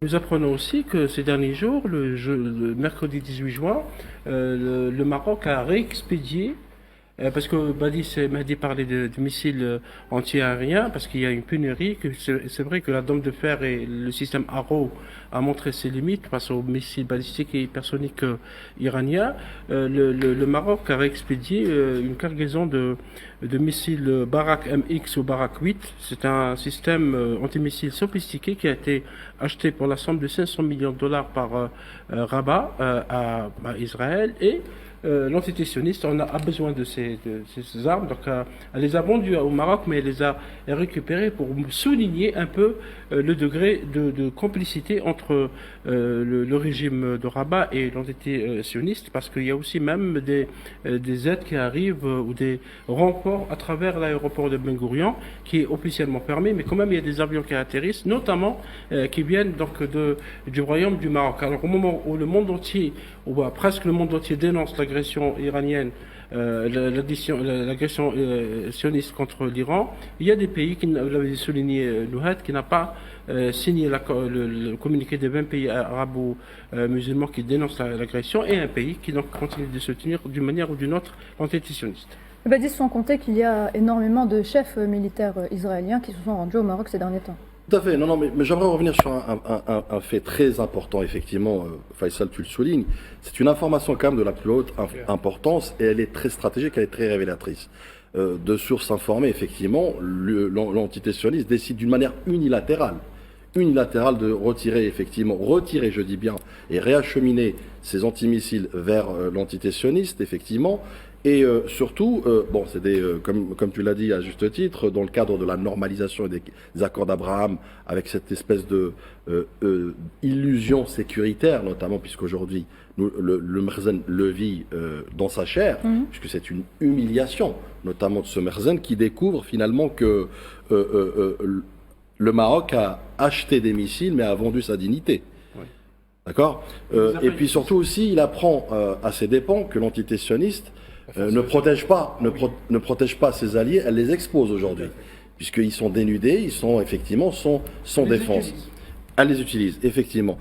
Nous apprenons aussi que ces derniers jours, le mercredi 18 juin, le Maroc a réexpédié, parce que Mahdi parlait de missiles anti-aériens, parce qu'il y a une pénurie, que c'est vrai que la dame de fer et le système Arrow a montré ses limites face aux missiles balistiques et hypersoniques iraniens. Le Maroc a réexpédié une cargaison de missiles Barak MX ou Barak 8. C'est un système antimissile sophistiqué qui a été acheté pour la somme de 500 millions de dollars par Rabat à Israël, et l'entité sioniste a besoin de ces armes, donc elle les a vendues au Maroc, mais elle les a récupérées pour souligner un peu le degré de complicité entre le régime de Rabat et l'entité sioniste, parce qu'il y a aussi même des aides qui arrivent ou des renforts à travers l'aéroport de Ben Gourion, qui est officiellement fermé, mais quand même il y a des avions qui atterrissent, notamment qui viennent donc du royaume du Maroc. Alors au moment où le monde entier, ou presque le monde entier, dénonce l'agression iranienne, l'agression sioniste contre l'Iran, il y a des pays, qui, vous l'avez souligné, Nouhat, qui n'a pas signé le communiqué des 20 pays arabo-musulmans qui dénoncent l'agression, et un pays qui donc continue de soutenir d'une manière ou d'une autre l'entité sioniste. Dis sans compter qu'il y a énormément de chefs militaires israéliens qui se sont rendus au Maroc ces derniers temps. Tout à fait, non, mais j'aimerais revenir sur un fait très important, effectivement, Faisal, tu le soulignes. C'est une information quand même de la plus haute importance, et elle est très stratégique, elle est très révélatrice. De sources informées, effectivement, l'entité sioniste décide d'une manière unilatérale de retirer, je dis bien, et réacheminer ces antimissiles vers l'entité sioniste, effectivement. Et surtout, comme tu l'as dit à juste titre, dans le cadre de la normalisation et des accords d'Abraham, avec cette espèce de illusion sécuritaire, notamment puisqu'aujourd'hui le Merzen le vit dans sa chair, puisque c'est une humiliation, notamment de ce Merzen, qui découvre finalement que le Maroc a acheté des missiles, mais a vendu sa dignité. Oui. D'accord. Et puis surtout aussi, il apprend à ses dépens que l'entité sioniste ne protège pas ses alliés, elle les expose aujourd'hui, puisqu'ils sont dénudés, ils sont effectivement sans défense. Elle les utilise, effectivement.